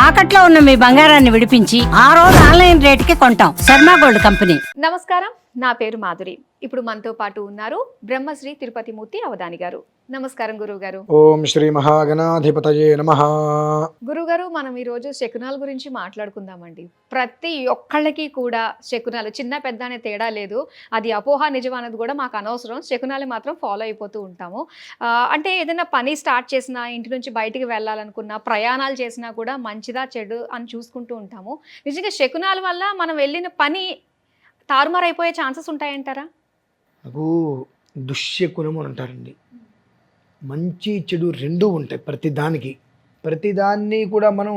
తాకట్లో ఉన్న మీ బంగారాన్ని విడిపించి ఆ రోజు ఆన్లైన్ రేటుకి కొంటాం. Sharma gold company. నమస్కారం, నా పేరు మాధురి. ఇప్పుడు మనతో పాటు ఉన్నారు బ్రహ్మశ్రీ తిరుపతి మూర్తి అవధాని గారు. నమస్కారం గురువు గారు. ఓం శ్రీ మహాగణాధిపతయే నమః. గురుగారు, మనం ఈరోజు శకునాల గురించి మాట్లాడుకుందామండి. ప్రతి ఒక్కళ్ళకి కూడా శకునాలు చిన్న పెద్ద అనే తేడా లేదు. అది అపోహ నిజం అనేది కూడా మాకు అనవసరం. శకునాలు మాత్రం ఫాలో అయిపోతూ ఉంటాము. అంటే ఏదైనా పని స్టార్ట్ చేసినా, ఇంటి నుంచి బయటికి వెళ్ళాలనుకున్నా, ప్రయాణాలు చేసినా కూడా మంచిదా చెడు అని చూసుకుంటూ ఉంటాము. నిజంగా శకునాల వల్ల మనం వెళ్ళిన పని తారుమారైపోయే ఛాన్సెస్ ఉంటాయంటారా? నాకు దుశ్శకునం అని అంటారండి. మంచి చెడు రెండూ ఉంటాయి ప్రతిదాన్ని కూడా మనం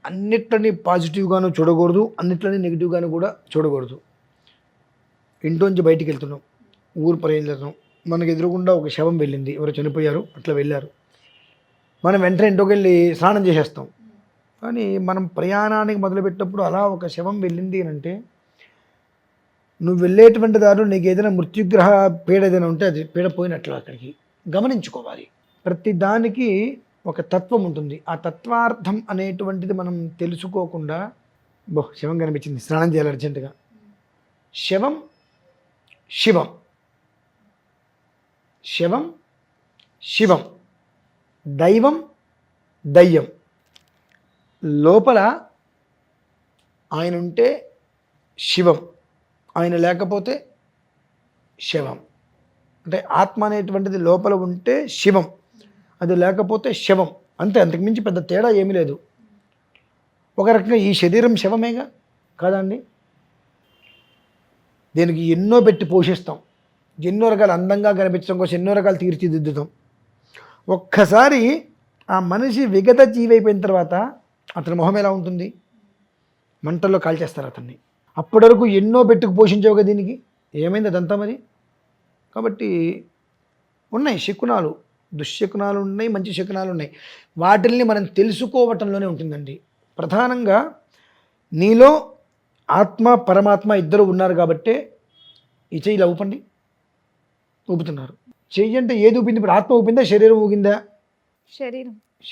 అన్నిట్లని పాజిటివ్గాను చూడకూడదు, అన్నిట్లని నెగిటివ్గాను కూడా చూడకూడదు. ఇంట్లోంచి బయటికి వెళ్తున్నాం, ఊరు ప్రయాణిస్తున్నాం, మనకు ఎదురుగుండా ఒక శవం వెళ్ళింది, ఎవరు చనిపోయారు, అట్లా వెళ్ళారు. మనం వెంటనే ఇంట్లోకి వెళ్ళి స్నానం చేసేస్తాం. కానీ మనం ప్రయాణానికి మొదలుపెట్టినప్పుడు అలా ఒక శవం వెళ్ళింది అని అంటే, నువ్వు వెళ్ళేటువంటి దారిలో నీకు ఏదైనా మృత్యుగ్రహ పీడ ఏదైనా ఉంటే అది పీడ పోయినట్లు అక్కడికి గమనించుకోవాలి. ప్రతి దానికి ఒక తత్వం ఉంటుంది. ఆ తత్వార్థం అనేటువంటిది మనం తెలుసుకోకుండా శవం కనిపించింది, స్నానం చేయాలి అర్జెంటుగా. శవం శివం, శవం శివం, దైవం దయ్యం. లోపల ఆయన ఉంటే శివం, ఆయన లేకపోతే శవం. అంటే ఆత్మ అనేటువంటిది లోపల ఉంటే శివం, అది లేకపోతే శవం. అంతే, అంతకుమించి పెద్ద తేడా ఏమీ లేదు. ఒక రకంగా ఈ శరీరం శవమేగా కాదండి. దీనికి ఎన్నో పెట్టి పోషిస్తాం, ఎన్నో రకాల అందంగా కనిపించడం కోసం ఎన్నో రకాలు తీర్చిదిద్దుతాం. ఒక్కసారి ఆ మనిషి విగత జీవి అయిపోయిన తర్వాత అతని మొహం ఎలా ఉంటుంది? మంటల్లో కాల్చేస్తారు అతన్ని. అప్పటి వరకు ఎన్నో పెట్టుకు పోషించవుగా, దీనికి ఏమైంది అదంతా మరి? కాబట్టి ఉన్నాయి శకునాలు, దుశ్శకునాలు ఉన్నాయి, మంచి శకునాలు ఉన్నాయి. వాటిల్ని మనం తెలుసుకోవటంలోనే ఉంటుందండి. ప్రధానంగా నీలో ఆత్మ పరమాత్మ ఇద్దరు ఉన్నారు కాబట్టే ఈ చెయ్యి ఇలా ఊపండి, ఊపుతున్నారు. చెయ్యి అంటే ఏది ఊపింది? ఇప్పుడు ఆత్మ ఊపిందా, శరీరం ఊగిందా?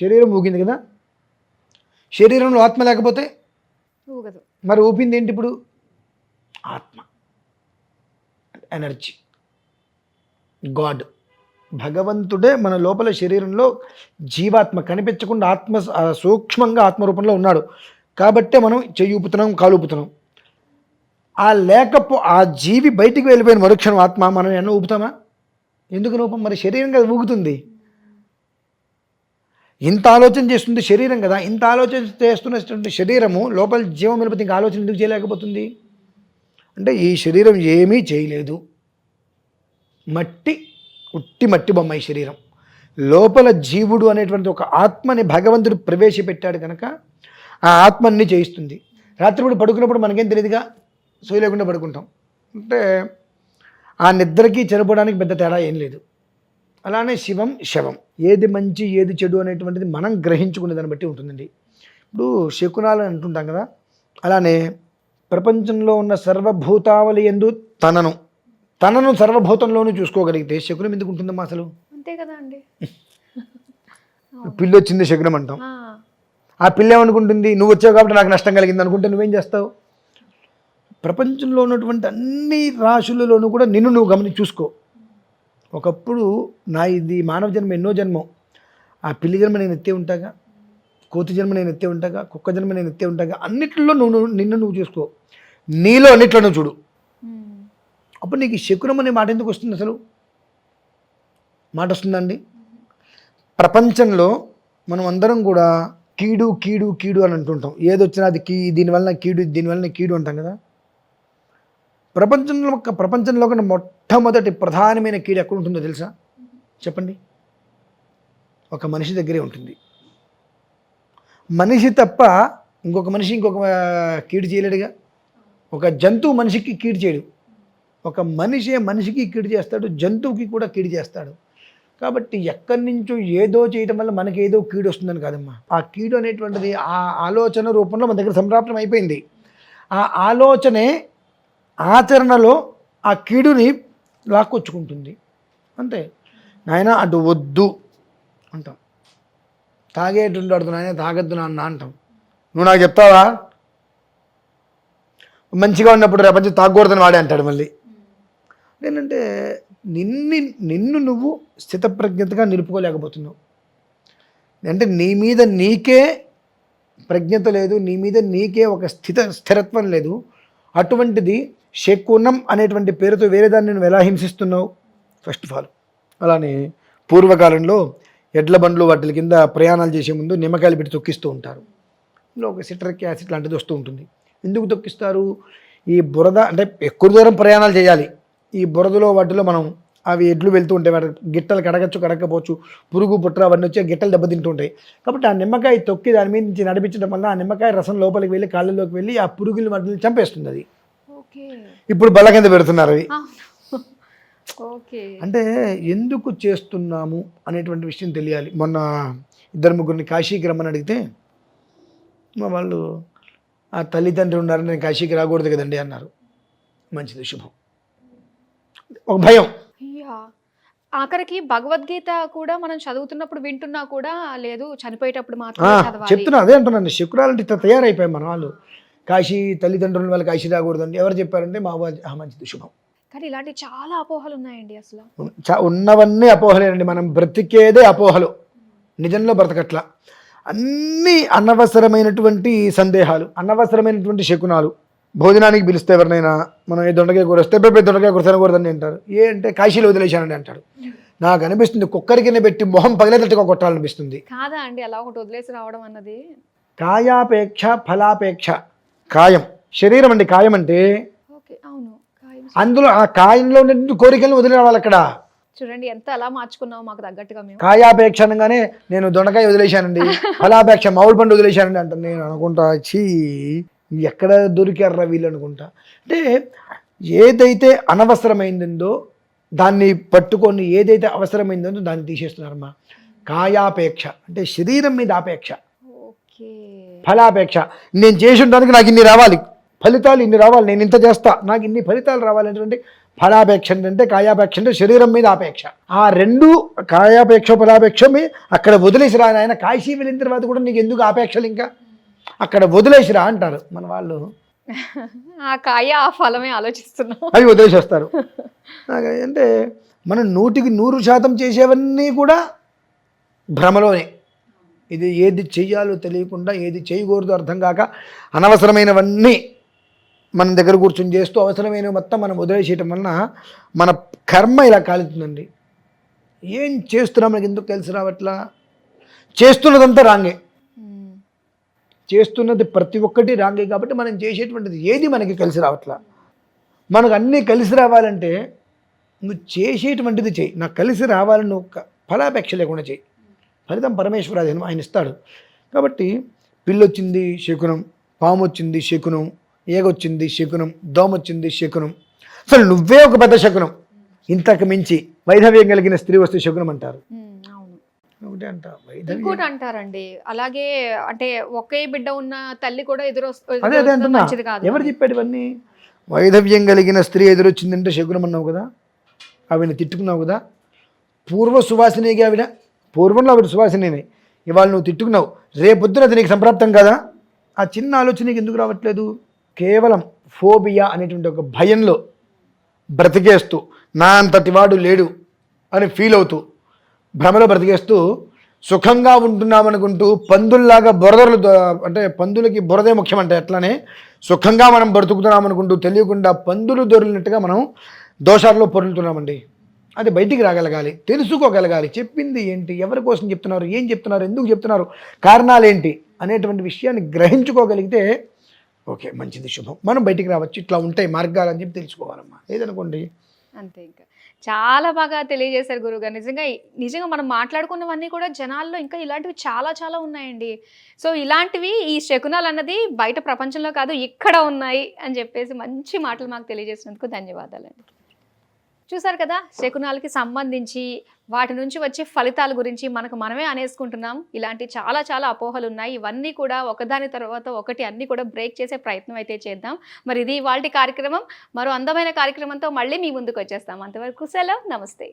శరీరం ఊగింది కదా. శరీరంలో ఆత్మ లేకపోతే ఊగదు. మరి ఊపింది ఏంటి ఇప్పుడు? ఆత్మ, ఎనర్జీ, గాడ్, భగవంతుడే మన లోపల శరీరంలో జీవాత్మ, కనిపించకుండా ఆత్మ సూక్ష్మంగా ఆత్మరూపంలో ఉన్నాడు. కాబట్టే మనం చెయ్యి ఊపుతున్నాం, కాలు ఊపుతున్నాం. ఆ జీవి బయటికి వెళ్ళిపోయిన మరుక్షణం ఆత్మ మనం ఎన్నో ఊపుతామా? ఎందుకు ఊపం? మరి శరీరం కదా ఊగుతుంది. ఇంత ఆలోచన చేస్తుంది శరీరం కదా. ఇంత ఆలోచన చేస్తున్నటువంటి శరీరము లోపల జీవం వెళ్ళిపోతే ఇంకా ఆలోచన ఎందుకు చేయలేకపోతుంది? అంటే ఈ శరీరం ఏమీ చేయలేదు, ఉట్టి మట్టి బొమ్మ ఈ శరీరం. లోపల జీవుడు అనేటువంటి ఒక ఆత్మని భగవంతుడు ప్రవేశపెట్టాడు కనుక ఆ ఆత్మని చేయిస్తుంది. రాత్రిపూట పడుకున్నప్పుడు మనకేం తెలియదుగా, సోయి లేకుండా పడుకుంటాం. అంటే ఆ నిద్రకి చనిపోవడానికి పెద్ద తేడా ఏం లేదు. అలానే శివం శవం, ఏది మంచి ఏది చెడు అనేటువంటిది మనం గ్రహించుకునే దాన్ని బట్టి ఉంటుందండి. ఇప్పుడు శకునాలు అంటుంటాం కదా, అలానే ప్రపంచంలో ఉన్న సర్వభూతావళి యందు తనను సర్వభూతంలోనూ చూసుకోగలిగితే శకునం ఎందుకు ఉంటుందమ్మా అసలు? అంతే కదా అండి. పిల్లి వచ్చింది శకునం అంటాం. ఆ పిల్ల ఏమనుకుంటుంది? నువ్వు వచ్చావు కాబట్టి నాకు నష్టం కలిగింది అనుకుంటే నువ్వేం చేస్తావు? ప్రపంచంలో ఉన్నటువంటి అన్ని రాశులలోనూ కూడా నిన్ను నువ్వు చూసుకో. ఒకప్పుడు ఇది మానవ జన్మ ఎన్నో జన్మం. ఆ పిల్లి జన్మ నేను ఎత్తే ఉంటాగా, కోతి జన్మ నేను ఎత్తే ఉంటాగా, కుక్క జన్మ నేను ఎత్తే ఉంటాగా. అన్నిట్లో నిన్ను నువ్వు చూసుకో, నీలో అన్నిట్లో నువ్వు చూడు. అప్పుడు నీకు శకునం అనే మాట ఎందుకు వస్తుంది? అసలు మాట వస్తుందండి. ప్రపంచంలో మనం అందరం కూడా కీడు కీడు కీడు అని అంటుంటాం. ఏదొచ్చినా అది దీనివల్ల కీడు అంటాం కదా. ప్రపంచంలో కన్నా మొట్టమొదటి ప్రధానమైన కీడు ఎక్కడ ఉంటుందో తెలుసా? చెప్పండి. ఒక మనిషి దగ్గరే ఉంటుంది. మనిషి తప్ప ఇంకొక కీడు చేయలేడుగా. ఒక జంతువు మనిషికి కీడు చేయడు. ఒక మనిషికి కీడు చేస్తాడు, జంతువుకి కూడా కీడు చేస్తాడు. కాబట్టి ఎక్కడి నుంచో ఏదో చేయటం వల్ల మనకి ఏదో కీడు వస్తుందని కాదమ్మా. ఆ కీడు అనేటువంటిది ఆ ఆలోచన రూపంలో మన దగ్గర సంప్రాప్తం అయిపోయింది. ఆ ఆలోచనే ఆచరణలో ఆ కీడుని లాక్కొచ్చుకుంటుంది. అంతే. నాయన అటు వద్దు అంటాం, తాగేటుంటాడు నాయన తాగద్దు నాన్న అంటాం. నువ్వు నాకు చెప్తావా, మంచిగా ఉన్నప్పుడు రేపటి తాగకూడదని వాడే అంటాడు మళ్ళీ. ఏంటంటే నిన్ను నువ్వు స్థితప్రజ్ఞతగా నిలుపుకోలేకపోతున్నావు. అంటే నీ మీద నీకే ప్రజ్ఞత లేదు, నీ మీద నీకే ఒక స్థిరత్వం లేదు. అటువంటిది శకునం అనేటువంటి పేరుతో వేరే దాన్ని నువ్వు ఎలా హింసిస్తున్నావు ఫస్ట్ ఆఫ్ ఆల్. అలానే పూర్వకాలంలో ఎడ్ల బండ్లు వాటి కింద ప్రయాణాలు చేసే ముందు నిమ్మకాయలు పెట్టి తొక్కిస్తూ ఉంటారు. ఇందులో ఒక సిట్రిక్ యాసిడ్ లాంటిది వస్తూ ఉంటుంది. ఎందుకు తొక్కిస్తారు? ఈ బురద, అంటే ఎక్కువ దూరం ప్రయాణాలు చేయాలి, ఈ బురదలో వాటిలో మనం అవి ఎడ్లు వెళ్తూ ఉంటాయి, వాటి గిట్టలు కడగచ్చు కడగకపోవచ్చు, పురుగు పుట్ర అవన్నీ వచ్చి గిట్టలు దెబ్బతింటూ ఉంటాయి. కాబట్టి ఆ నిమ్మకాయ తొక్కి దాని మీద నుంచి నడిపించడం వల్ల ఆ నిమ్మకాయ రసం లోపలికి వెళ్ళి కాళ్ళలోకి వెళ్ళి ఆ పురుగులు వాటిని చంపేస్తుంది. అది ఇప్పుడు బల్ల కింద పెడుతున్నారు అవి. అంటే ఎందుకు చేస్తున్నాము అనేటువంటి విషయం తెలియాలి. మొన్న 2-3 కాశీకి రమ్మని అడిగితే మా వాళ్ళు ఆ తల్లిదండ్రులు ఉన్నారని నేను కాశీకి రాకూడదు కదండి అన్నారు. మంచిది, శుభం. ఒక భయం. ఆఖరికి భగవద్గీత కూడా మనం చదువుతున్నప్పుడు వింటున్నా కూడా లేదు, చనిపోయేటప్పుడు మాత్రం చెప్తున్నా. అదే అంటున్నాను, శుక్రాలంటే తయారైపోయాం మన వాళ్ళు. కాశీ తల్లిదండ్రుల వాళ్ళు కాశీ రాకూడదండి. ఎవరు చెప్పారంటే మా వాళ్ళు. మంచిది, శుభం. కానీ ఇలాంటి చాలా అపోహలు ఉన్నాయండి. అసలు ఉన్నవన్నీ అపోహలేనండి. మనం బ్రతికేదే అపోహలు, నిజంలో బ్రతకట్లా. అన్నీ అనవసరమైనటువంటి సందేహాలు, అనవసరమైనటువంటి శకునాలు. భోజనానికి పిలిస్తే ఎవరినైనా మనం ఏ దొండకాయ కూర వస్తే దొండకాయ కూర తినకూడదని అంటారు. అంటే కాశీలో వదిలేశానండి అంటాడు. నాకు అనిపిస్తుంది కుక్కరికినే పెట్టి మొహం పగిలేటట్టుగా కొట్టాలనిపిస్తుంది. కాదా అండి అలా ఒకటి వదిలేసి రావడం అన్నది? కాయాపేక్ష ఫలాపేక్ష. కాయం శరీరం అండి. కాయం అంటే అందులో ఆ కాయంలో కోరికలను వదిలి రావాలి. అక్కడ చూడండి ఎంత ఎలా మార్చుకున్నావు మాకు తగ్గట్టుగా. మేము కాయాపేక్ష అనగానే నేను దొండకాయ వదిలేశానండి, ఫలాపేక్ష మామిడి పండు వదిలేశానండి అంటాను. నేను అనుకుంటా, చీ ఎక్కడ దొరికారా వీళ్ళు అనుకుంటా. అంటే ఏదైతే అనవసరమైందో దాన్ని పట్టుకొని, ఏదైతే అవసరమైందో దాన్ని తీసేస్తున్నారమ్మా. కాయాపేక్ష అంటే శరీరం మీద ఆపేక్ష. ఫలాపేక్ష నేను చేసి ఉండడానికి నాకు ఇన్ని రావాలి, ఫలితాలు ఇన్ని రావాలి, నేను ఇంత చేస్తా నాకు ఇన్ని ఫలితాలు రావాలనేటువంటి ఫలాపేక్ష. అంటే కాయాపేక్ష అంటే శరీరం మీద ఆపేక్ష. ఆ రెండు కాయాపేక్ష ఫలాపేక్ష అక్కడ వదిలేసిరా. ఆయన కాశీ వెళ్ళిన తర్వాత కూడా నీకు ఎందుకు ఆపేక్షలు, ఇంకా అక్కడ వదిలేసిరా అంటారు మన వాళ్ళు. ఆ కాయ ఆ ఫలమే ఆలోచిస్తున్నాం, అవి వదిలేసేస్తారు. అంటే మనం 100% చేసేవన్నీ కూడా భ్రమలోనే. ఇది ఏది చెయ్యాలో తెలియకుండా, ఏది చేయకూడదు అర్థం కాక అనవసరమైనవన్నీ మన దగ్గర కూర్చొని చేస్తూ అవసరమైనవి మొత్తం మనం వదిలేసేయటం వలన మన కర్మ ఇలా కాలుతుందండి. ఏం చేస్తున్నాం మనకి ఎందుకు తెలిసి రావట్లా? చేస్తున్నదంతా రాంగే, చేస్తున్నది ప్రతి ఒక్కటి రాంగే. కాబట్టి మనం చేసేటువంటిది ఏది మనకి కలిసి రావట్లా. మనకు అన్నీ కలిసి రావాలంటే నువ్వు చేసేటువంటిది చెయ్యి. నాకు కలిసి రావాలని నువ్వు ఫలాపేక్ష లేకుండా చెయ్యి. ఫలితం పరమేశ్వరాధీనం, ఆయన ఇస్తాడు. కాబట్టి పిల్లొచ్చింది శకునం, పాము వచ్చింది శకునం, ఏగొచ్చింది శకునం, దోమ వచ్చింది శకునం. అసలు నువ్వే ఒక పెద్ద శకునం. ఇంతకు మించి వైధవ్యం కలిగిన స్త్రీ వస్తే శకునం అంటారు. ఇంకోటి అంటారండి అలాగే, అంటే ఒకే బిడ్డ ఉన్న తల్లి కూడా అదే అంటున్నా. ఎవరు చెప్పాడు ఇవన్నీ? వైధవ్యం కలిగిన స్త్రీ ఎదురొచ్చిందంటే శకునం అన్నావు కదా, ఆవిడ తిట్టుకున్నావు కదా. పూర్వ సువాసినిగా ఆవిడ, పూర్వంలో ఆవిడ సువాసిని, ఇవాళ నువ్వు తిట్టుకున్నావు, రేపొద్దున అది నీకు సంప్రాప్తం కదా. ఆ చిన్న ఆలోచన నీకు ఎందుకు రావట్లేదు? కేవలం ఫోబియా అనేటువంటి ఒక భయంలో బ్రతికేస్తూ, నా అంతటి వాడు లేడు అని ఫీల్ అవుతూ, భ్రమలో బ్రతికేస్తూ సుఖంగా ఉంటున్నామనుకుంటూ పందుల్లాగా బురదలు, అంటే పందులకి బురదే ముఖ్యం అంటే అట్లానే సుఖంగా మనం బ్రతుకుతున్నామనుకుంటూ తెలియకుండా పందులు దొరికినట్టుగా మనం దోషాల్లో పొరులుతున్నామండి. అది బయటికి రాగలగాలి, తెలుసుకోగలగాలి. చెప్పింది ఏంటి, ఎవరి కోసం చెప్తున్నారు, ఏం చెప్తున్నారు, ఎందుకు చెప్తున్నారు, కారణాలు ఏంటి అనేటువంటి విషయాన్ని గ్రహించుకోగలిగితే ఓకే, మంచిది, శుభం. మనం బయటికి రావచ్చు. ఇట్లా ఉంటాయి మార్గాలు అని చెప్పి తెలుసుకోవాలమ్మా. ఏదనుకోండి అంతే. ఇంకా చాలా బాగా తెలియజేశారు గురువుగారు. నిజంగా మనం మాట్లాడుకున్నవన్నీ కూడా జనాల్లో ఇంకా ఇలాంటివి చాలా చాలా ఉన్నాయండి. సో ఇలాంటివి, ఈ శకునాలు అన్నది బయట ప్రపంచంలో కాదు ఇక్కడ ఉన్నాయి అని చెప్పేసి మంచి మాటలు మాకు తెలియజేసినందుకు ధన్యవాదాలండి. చూసారు కదా, శకునాలకి సంబంధించి వాటి నుంచి వచ్చే ఫలితాల గురించి మనమే అనేసుకుంటున్నాం. ఇలాంటి చాలా చాలా అపోహలు ఉన్నాయి. ఇవన్నీ కూడా ఒకదాని తర్వాత ఒకటి అన్నీ కూడా బ్రేక్ చేసే ప్రయత్నం అయితే చేద్దాం. మరి ఇది ఇవాల్టి కార్యక్రమం. మరో అందమైన కార్యక్రమంతో మళ్ళీ మీ ముందుకు వచ్చేస్తాం. అంతవరకు సెలవు, నమస్తే.